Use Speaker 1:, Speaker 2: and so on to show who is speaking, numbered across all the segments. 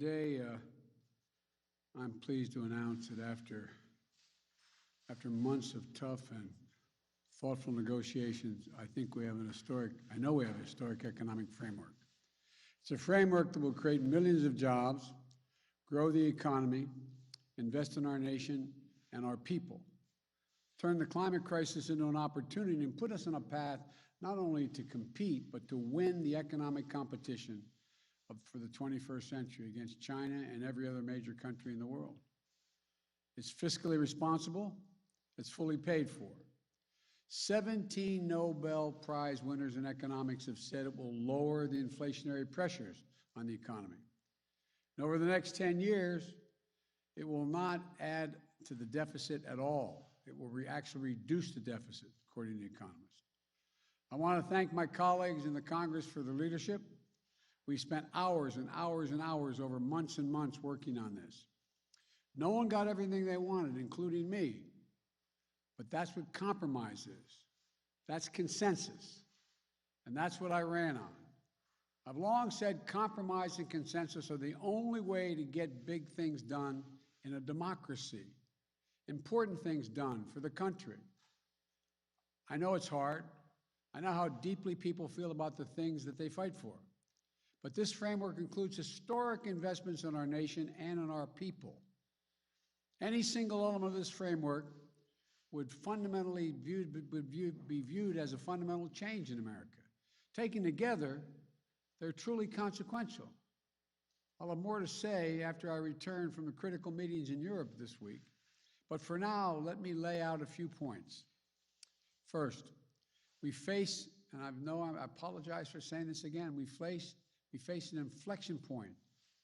Speaker 1: Today, I'm pleased to announce that after months of tough and thoughtful negotiations, I know we have a historic economic framework. It's a framework that will create millions of jobs, grow the economy, invest in our nation and our people, turn the climate crisis into an opportunity, and put us on a path not only to compete, but to win the economic competition for the 21st century against China and every other major country in the world. It's fiscally responsible. It's fully paid for. 17 Nobel Prize winners in economics have said it will lower the inflationary pressures on the economy. And over the next 10 years, it will not add to the deficit at all. It will actually reduce the deficit, according to economists. I want to thank my colleagues in the Congress for their leadership. We spent hours and hours and hours over months and months working on this. No one got everything they wanted, including me. But that's what compromise is. That's consensus. And that's what I ran on. I've long said compromise and consensus are the only way to get big things done in a democracy, important things done for the country. I know it's hard. I know how deeply people feel about the things that they fight for. But this framework includes historic investments in our nation and in our people. Any single element of this framework would fundamentally be viewed as a fundamental change in America. Taken together, they're truly consequential. I'll have more to say after I return from the critical meetings in Europe this week. But for now, let me lay out a few points. First, we face, and I apologize for saying this again, we face an inflection point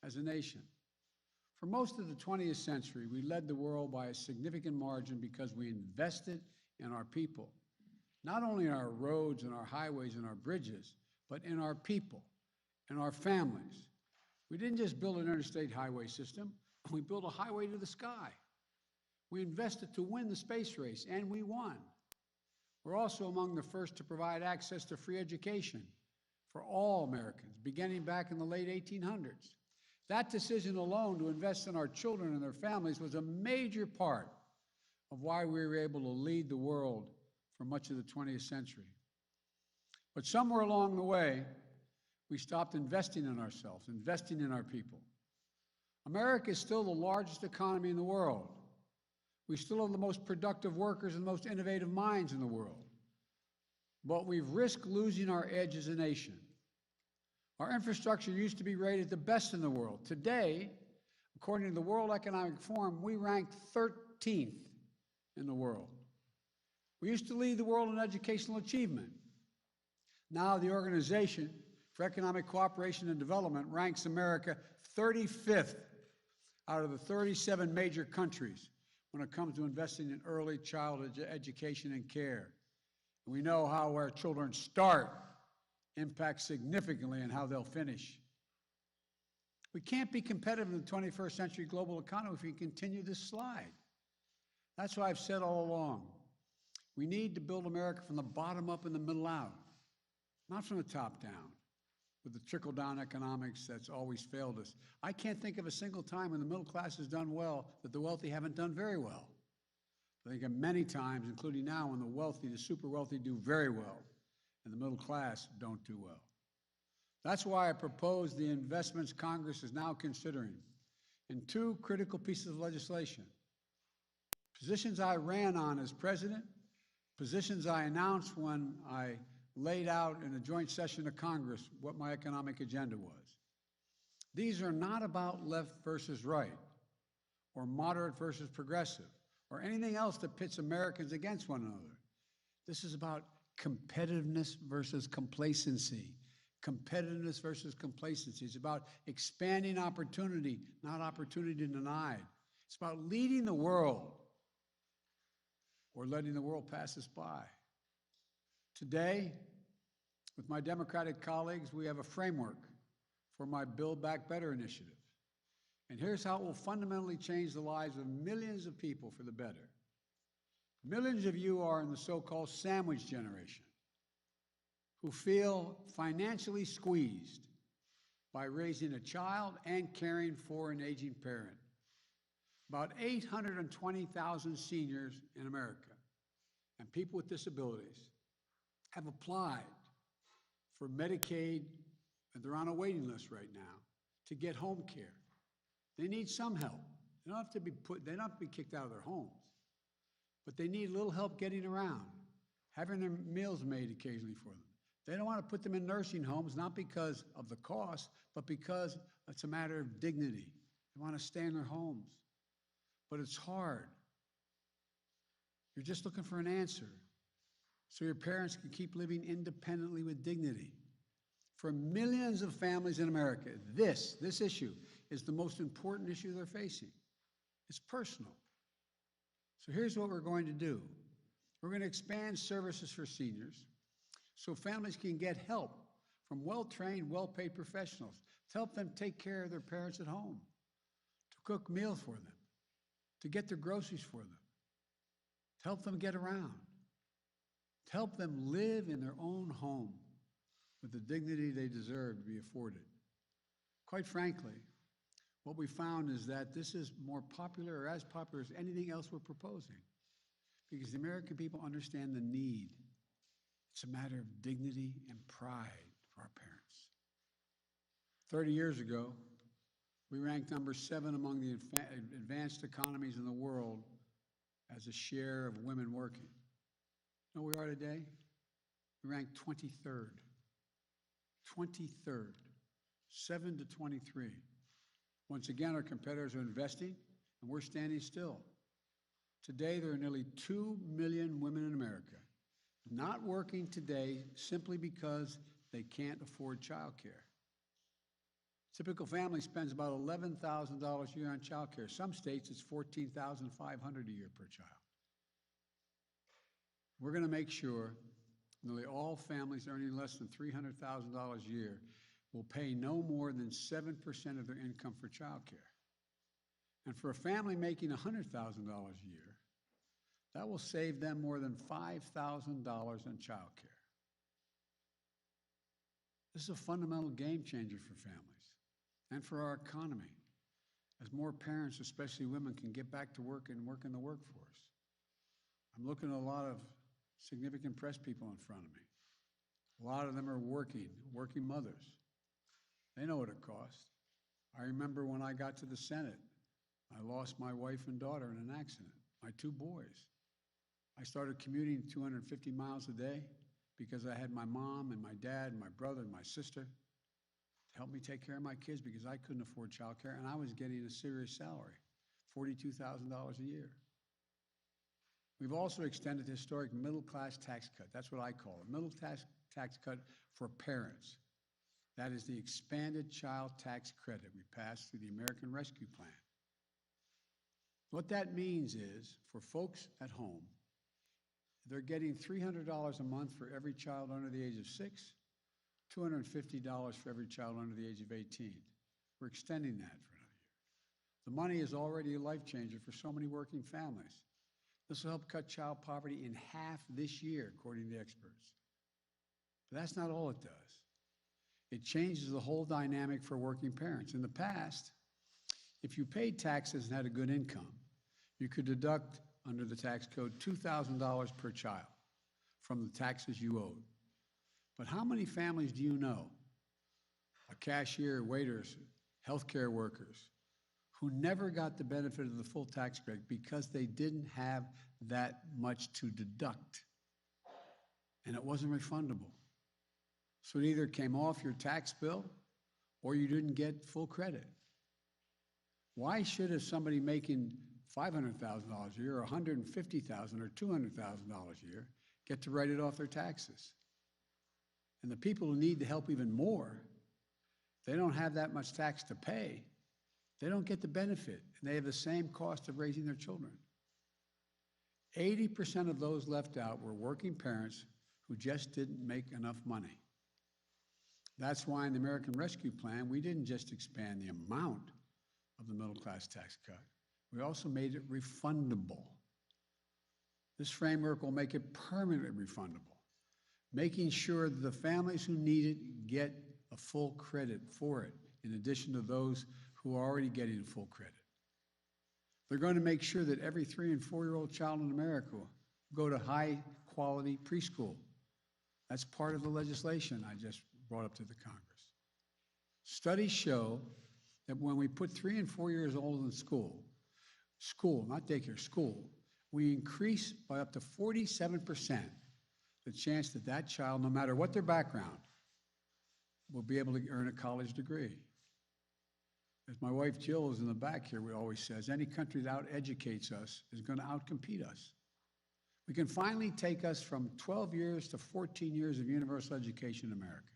Speaker 1: as a nation. For most of the 20th century, we led the world by a significant margin because we invested in our people, not only in our roads and our highways and our bridges, but in our people and our families. We didn't just build an interstate highway system, we built a highway to the sky. We invested to win the space race, and we won. We're also among the first to provide access to free education for all Americans, beginning back in the late 1800s. That decision alone to invest in our children and their families was a major part of why we were able to lead the world for much of the 20th century. But somewhere along the way, we stopped investing in ourselves, investing in our people. America is still the largest economy in the world. We still have the most productive workers and the most innovative minds in the world. But we've risked losing our edge as a nation. Our infrastructure used to be rated the best in the world. Today, according to the World Economic Forum, we rank 13th in the world. We used to lead the world in educational achievement. Now the Organization for Economic Cooperation and Development ranks America 35th out of the 37 major countries when it comes to investing in early childhood education and care. And we know how our children start impacts significantly on how they'll finish. We can't be competitive in the 21st century global economy if we continue this slide. That's why I've said all along, we need to build America from the bottom up and the middle out, not from the top down, with the trickle-down economics that's always failed us. I can't think of a single time when the middle class has done well that the wealthy haven't done very well. I think of many times, including now, when the wealthy, the super wealthy, do very well, and the middle class don't do well. That's why I propose the investments Congress is now considering in two critical pieces of legislation. Positions I ran on as president, positions I announced when I laid out in a joint session of Congress what my economic agenda was. These are not about left versus right, or moderate versus progressive, or anything else that pits Americans against one another. This is about competitiveness versus complacency. Competitiveness versus complacency. It's about expanding opportunity, not opportunity denied. It's about leading the world or letting the world pass us by. Today, with my Democratic colleagues, we have a framework for my Build Back Better initiative. And here's how it will fundamentally change the lives of millions of people for the better. Millions of you are in the so-called sandwich generation who feel financially squeezed by raising a child and caring for an aging parent. About 820,000 seniors in America and people with disabilities have applied for Medicaid, and they're on a waiting list right now to get home care. They need some help. They don't have to be kicked out of their homes, but they need a little help getting around, having their meals made occasionally for them. They don't want to put them in nursing homes, not because of the cost, but because it's a matter of dignity. They want to stay in their homes, but it's hard. You're just looking for an answer so your parents can keep living independently with dignity. For millions of families in America, this issue is the most important issue they're facing. It's personal. So here's what we're going to do. We're going to expand services for seniors so families can get help from well-trained, well-paid professionals to help them take care of their parents at home, to cook meals for them, to get their groceries for them, to help them get around, to help them live in their own home with the dignity they deserve to be afforded. Quite frankly, what we found is that this is more popular or as popular as anything else we're proposing because the American people understand the need. It's a matter of dignity and pride for our parents. 30 years ago, we ranked number 7 among the advanced economies in the world as a share of women working. You know where we are today? We ranked 23rd. 23rd, 7 to 23. Once again, our competitors are investing, and we're standing still. Today, there are nearly 2 million women in America not working today simply because they can't afford childcare. Typical family spends about $11,000 a year on childcare. Some states, it's $14,500 a year per child. We're going to make sure nearly all families earning less than $300,000 a year will pay no more than 7% of their income for childcare. And for a family making $100,000 a year, that will save them more than $5,000 on childcare. This is a fundamental game changer for families and for our economy, as more parents, especially women, can get back to work and work in the workforce. I'm looking at a lot of significant press people in front of me. A lot of them are working mothers. They know what it costs. I remember when I got to the Senate, I lost my wife and daughter in an accident, my 2 boys. I started commuting 250 miles a day because I had my mom and my dad and my brother and my sister to help me take care of my kids because I couldn't afford childcare, and I was getting a serious salary, $42,000 a year. We've also extended the historic middle-class tax cut. That's what I call it, middle-class tax cut for parents. That is the expanded child tax credit we passed through the American Rescue Plan. What that means is, for folks at home, they're getting $300 a month for every child under the age of 6, $250 for every child under the age of 18. We're extending that for another year. The money is already a life changer for so many working families. This will help cut child poverty in half this year, according to experts. But that's not all it does. It changes the whole dynamic for working parents. In the past, if you paid taxes and had a good income, you could deduct under the tax code $2,000 per child from the taxes you owed. But how many families do you know, a cashier, waiters, healthcare workers, who never got the benefit of the full tax credit because they didn't have that much to deduct, and it wasn't refundable? So it either came off your tax bill or you didn't get full credit. Why should somebody making $500,000 a year, or $150,000 or $200,000 a year get to write it off their taxes? And the people who need the help even more, they don't have that much tax to pay. They don't get the benefit, and they have the same cost of raising their children. 80% of those left out were working parents who just didn't make enough money. That's why in the American Rescue Plan, we didn't just expand the amount of the middle-class tax cut. We also made it refundable. This framework will make it permanently refundable, making sure that the families who need it get a full credit for it in addition to those who are already getting full credit. They're going to make sure that every 3- and 4-year-old child in America will go to high-quality preschool. That's part of the legislation I just brought up to the Congress. Studies show that when we put 3 and 4 years old in school, not daycare, school, we increase by up to 47% the chance that that child, no matter what their background, will be able to earn a college degree. As my wife Jill is in the back here, always says, any country that out-educates us is going to outcompete us. We can finally take us from 12 years to 14 years of universal education in America.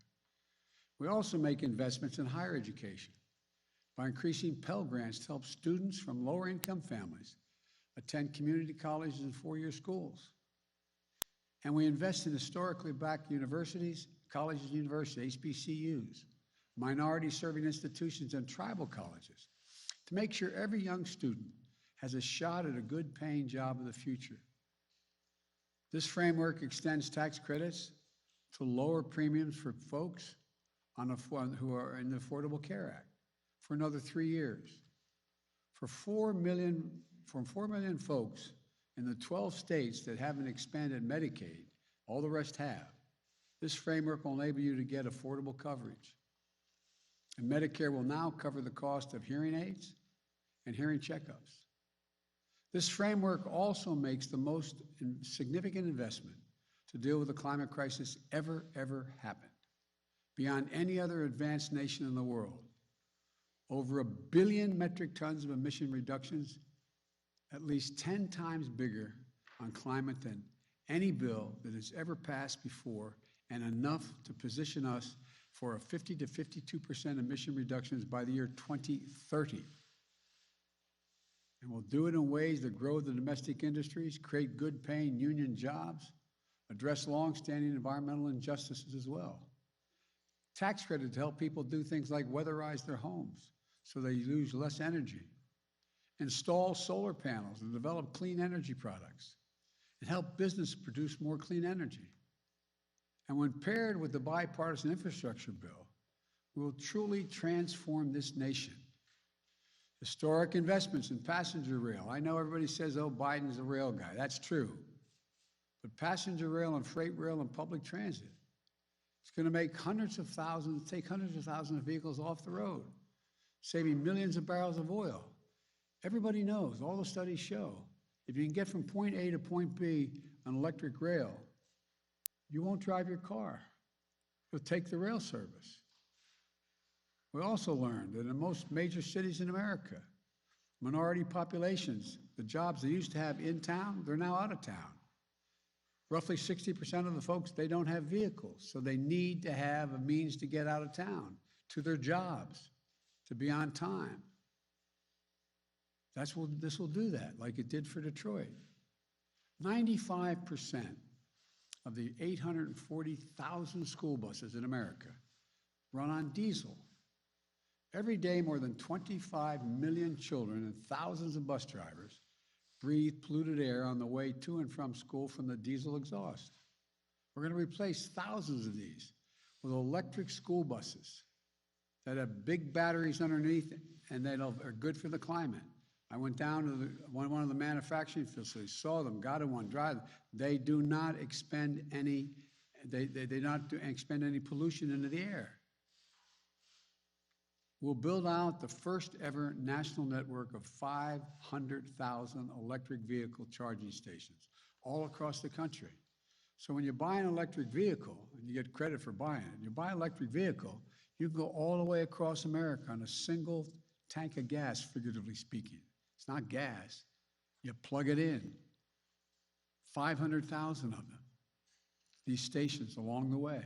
Speaker 1: We also make investments in higher education by increasing Pell Grants to help students from lower-income families attend community colleges and 4-year schools. And we invest in historically black universities, colleges and universities, HBCUs, minority-serving institutions, and tribal colleges to make sure every young student has a shot at a good-paying job in the future. This framework extends tax credits to lower premiums for folks who are in the Affordable Care Act for another 3 years. For 4 million folks in the 12 states that haven't expanded Medicaid, all the rest have, this framework will enable you to get affordable coverage. And Medicare will now cover the cost of hearing aids and hearing checkups. This framework also makes the most significant investment to deal with the climate crisis ever happened, beyond any other advanced nation in the world. Over 1 billion metric tons of emission reductions, at least 10 times bigger on climate than any bill that has ever passed before, and enough to position us for a 50 to 52% emission reductions by the year 2030. And we'll do it in ways that grow the domestic industries, create good-paying union jobs, address long-standing environmental injustices as well. Tax credit to help people do things like weatherize their homes so they use less energy, install solar panels and develop clean energy products, and help business produce more clean energy. And when paired with the bipartisan infrastructure bill, we will truly transform this nation. Historic investments in passenger rail. I know everybody says, oh, Biden's a rail guy. That's true. But passenger rail and freight rail and public transit, it's going to make take hundreds of thousands of vehicles off the road, saving millions of barrels of oil. Everybody knows, all the studies show, if you can get from point A to point B on electric rail, you won't drive your car. You'll take the rail service. We also learned that in most major cities in America, minority populations, the jobs they used to have in town, they're now out of town. Roughly 60% of the folks, they don't have vehicles, so they need to have a means to get out of town, to their jobs, to be on time. This will do that, like it did for Detroit. 95% of the 840,000 school buses in America run on diesel. Every day, more than 25 million children and thousands of bus drivers breathe polluted air on the way to and from school from the diesel exhaust. We're going to replace thousands of these with electric school buses that have big batteries underneath and that are good for the climate. I went down to one of the manufacturing facilities, saw them, got in one, drive them. They do not expend any, they not expend any pollution into the air. We'll build out the first ever national network of 500,000 electric vehicle charging stations all across the country. So when you buy an electric vehicle, and you get credit for buying it, you buy an electric vehicle, you can go all the way across America on a single tank of gas, figuratively speaking. It's not gas. You plug it in. 500,000 of them, these stations along the way.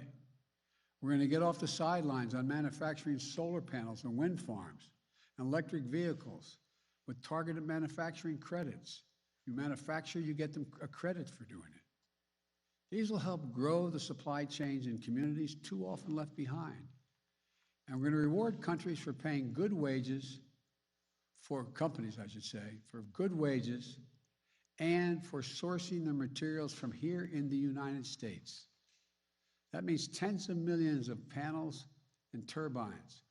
Speaker 1: We're going to get off the sidelines on manufacturing solar panels and wind farms and electric vehicles with targeted manufacturing credits. You manufacture, you get them a credit for doing it. These will help grow the supply chains in communities too often left behind. And we're going to reward countries for paying good wages, for companies, I should say, for good wages and for sourcing their materials from here in the United States. That means tens of millions of panels and turbines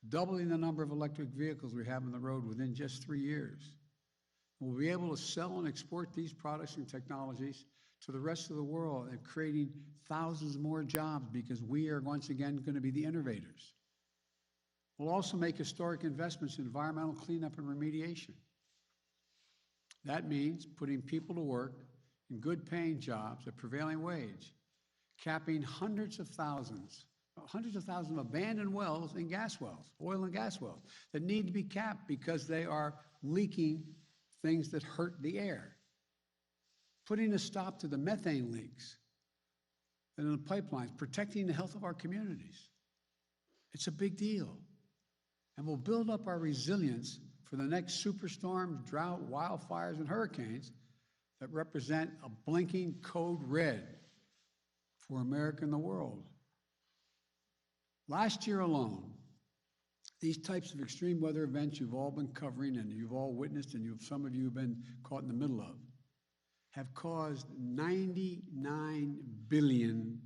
Speaker 1: doubling the number of electric vehicles we have on the road within just 3 years. We'll be able to sell and export these products and technologies to the rest of the world and creating thousands more jobs because we are once again going to be the innovators. We'll also make historic investments in environmental cleanup and remediation. That means putting people to work in good paying jobs at prevailing wage, capping hundreds of thousands of abandoned wells and gas wells, oil and gas wells, that need to be capped because they are leaking things that hurt the air. Putting a stop to the methane leaks and the pipelines, protecting the health of our communities. It's a big deal. And we'll build up our resilience for the next superstorm, drought, wildfires, and hurricanes that represent a blinking code red for America and the world. Last year alone, these types of extreme weather events you've all been covering and you've all witnessed and some of you have been caught in the middle of, have caused $99 billion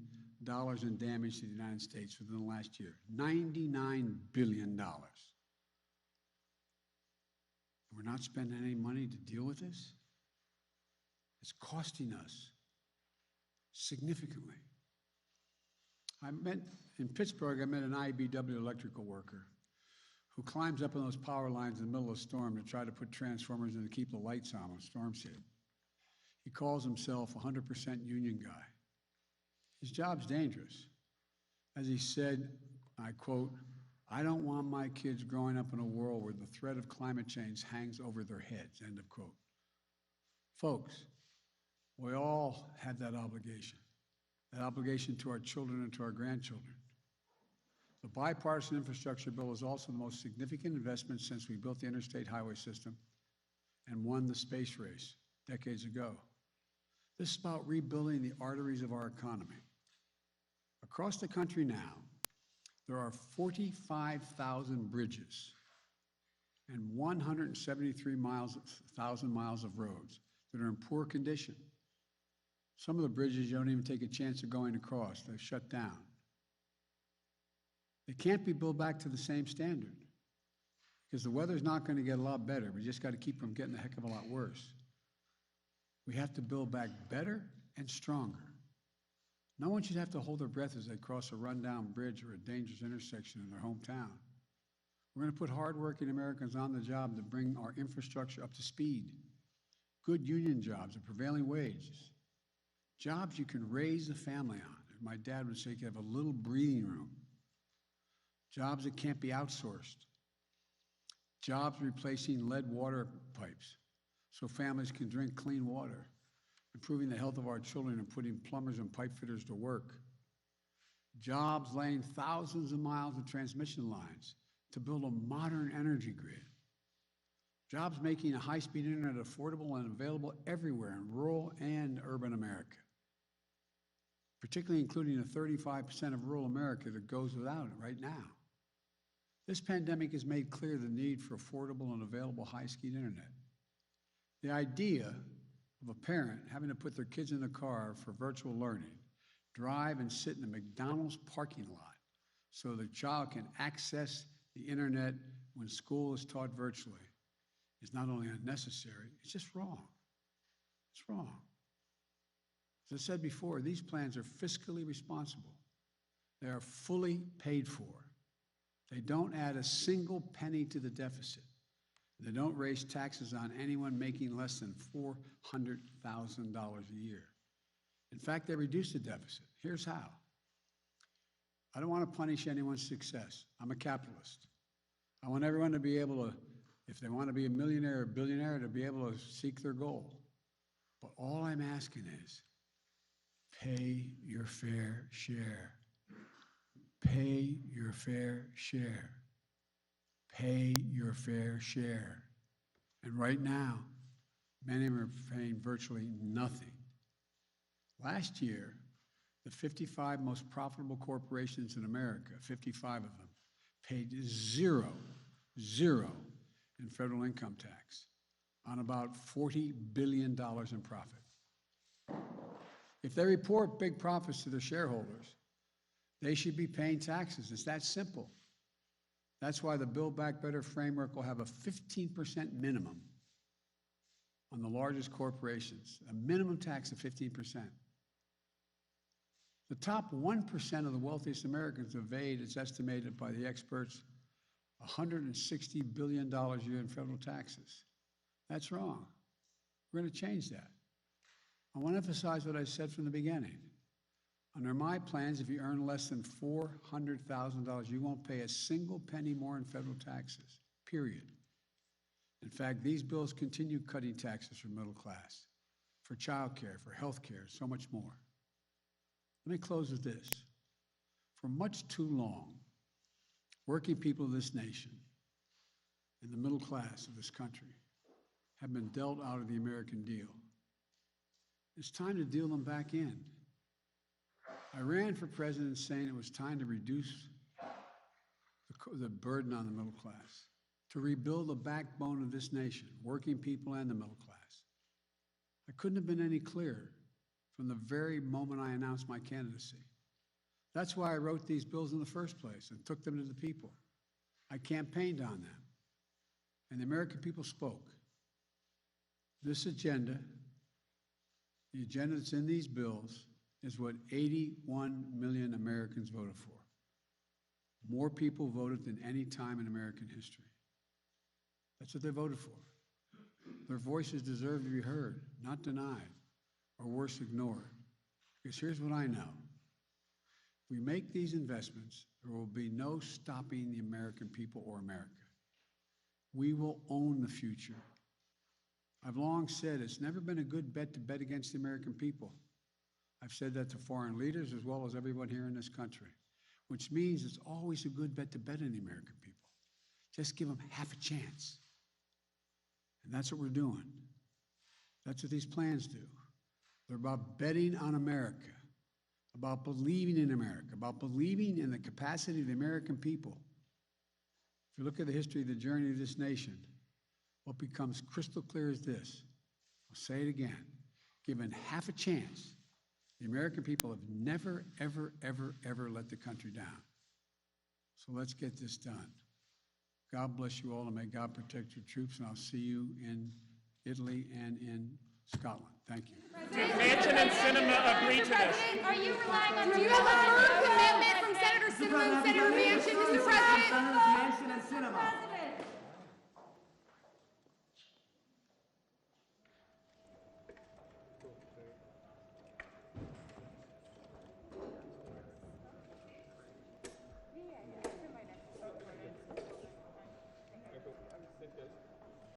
Speaker 1: in damage to the United States within the last year. $99 billion. We're not spending any money to deal with this? It's costing us significantly. In Pittsburgh, I met an IBW electrical worker who climbs up on those power lines in the middle of a storm to try to put transformers in to keep the lights on when storms hit. He calls himself a 100% union guy. His job's dangerous. As he said, I quote, "I don't want my kids growing up in a world where the threat of climate change hangs over their heads," end of quote. Folks, we all have that obligation to our children and to our grandchildren. The bipartisan infrastructure bill is also the most significant investment since we built the interstate highway system and won the space race decades ago. This is about rebuilding the arteries of our economy. Across the country now, there are 45,000 bridges and 173,000 miles of roads that are in poor condition. Some of the bridges you don't even take a chance of going across. They're shut down. They can't be built back to the same standard because the weather's not going to get a lot better. We just got to keep from getting a heck of a lot worse. We have to build back better and stronger. No one should have to hold their breath as they cross a rundown bridge or a dangerous intersection in their hometown. We're going to put hardworking Americans on the job to bring our infrastructure up to speed. Good union jobs at prevailing wages. Jobs you can raise a family on. My dad would say you have a little breathing room. Jobs that can't be outsourced. Jobs replacing lead water pipes so families can drink clean water. Improving the health of our children and putting plumbers and pipe fitters to work. Jobs laying thousands of miles of transmission lines to build a modern energy grid. Jobs making a high-speed internet affordable and available everywhere in rural and urban America, particularly including the 35% of rural America that goes without it right now. This pandemic has made clear the need for affordable and available high-speed internet. The idea of a parent having to put their kids in the car for virtual learning, drive and sit in a McDonald's parking lot so the child can access the internet when school is taught virtually is not only unnecessary, it's just wrong. It's wrong. As I said before, these plans are fiscally responsible. They are fully paid for. They don't add a single penny to the deficit. They don't raise taxes on anyone making less than $400,000 a year. In fact, they reduce the deficit. Here's how. I don't want to punish anyone's success. I'm a capitalist. I want everyone to be able to, if they want to be a millionaire or billionaire, to be able to seek their goal. But all I'm asking is, pay your fair share. Pay your fair share. Pay your fair share. And right now, many of them are paying virtually nothing. Last year, the 55 most profitable corporations in America, 55 of them, paid zero in federal income tax on about $40 billion in profit. If they report big profits to their shareholders, they should be paying taxes. It's that simple. That's why the Build Back Better framework will have a 15% minimum on the largest corporations, a minimum tax of 15%. The top 1% of the wealthiest Americans evade, it's estimated by the experts, $160 billion a year in federal taxes. That's wrong. We're going to change that. I want to emphasize what I said from the beginning. Under my plans, if you earn less than $400,000, you won't pay a single penny more in federal taxes, period. In fact, these bills continue cutting taxes for middle class, for child care, for health care, so much more. Let me close with this. For much too long, working people of this nation and the middle class of this country have been dealt out of the American deal. It's time to deal them back in. I ran for president saying it was time to reduce the burden on the middle class, to rebuild the backbone of this nation, working people and the middle class. I couldn't have been any clearer from the very moment I announced my candidacy. That's why I wrote these bills in the first place and took them to the people. I campaigned on them, and the American people spoke. This agenda, the agenda that's in these bills, is what 81 million Americans voted for. More people voted than any time in American history. That's what they voted for. Their voices deserve to be heard, not denied, or worse, ignored. Because here's what I know. If we make these investments, there will be no stopping the American people or America. We will own the future. I've long said it's never been a good bet to bet against the American people. I've said that to foreign leaders as well as everyone here in this country, which means it's always a good bet to bet on the American people. Just give them half a chance. And that's what we're doing. That's what these plans do. They're about betting on America, about believing in America, about believing in the capacity of the American people. If you look at the history of the journey of this nation, what becomes crystal clear is this. I'll say it again. Given half a chance, the American people have never, ever, ever, ever let the country down. So let's get this done. God bless you all, and may God protect your troops, and I'll see you in Italy and in Scotland. Thank you.
Speaker 2: Manchin and Sinema agree to this.
Speaker 3: Are you relying on? Do you have a firm commitment from Senator Sinema and Senator Manchin, Mr. President?
Speaker 4: Senators Manchin and Sinema.